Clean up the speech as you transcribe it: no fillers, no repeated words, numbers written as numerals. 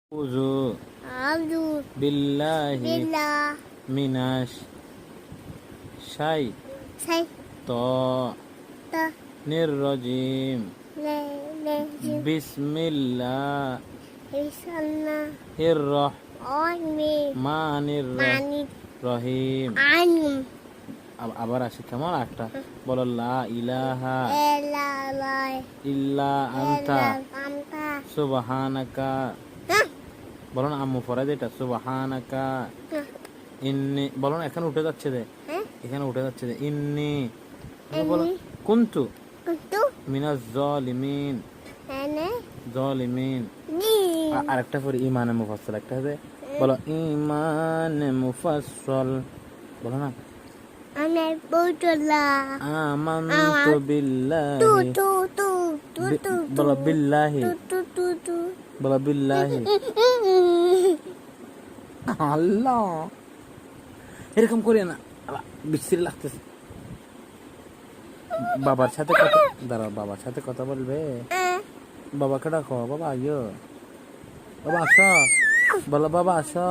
أعوذ أعوذ بالله بالله من الشيطان الشيطان الرجيم الرجيم بسم الله بسم الله الرحمن الرحيم الرحيم আবার আসি কেমন একটা বলো লা ইলাহা ইল্লা আনতা সুবহানাকা বলো না আম্মু ফরাজ এটা সুবহানাকা ইন্নি বলো না এখানে উঠে যাচ্ছে রে এখানে উঠে যাচ্ছে রে ইন্নি বলো কুনতু মিনাজ জালিমিন জালিমিন আরেকটা পরে ইমানে মুফাসসাল একটা আছে বলো ইমানে মুফাসসাল বলো না আমানতু বিল্লাহি বলো বিল্লাহি বলো বিল্লাহি আল্লাহ এরকম করি না বিশ্রী লাগতেছে বাবার সাথে কথা দাঁড়াও বাবার সাথে কথা বলবে বাবাকে ডাকো বাবা আইয়ো বাবা আসো বলো বাবা আসো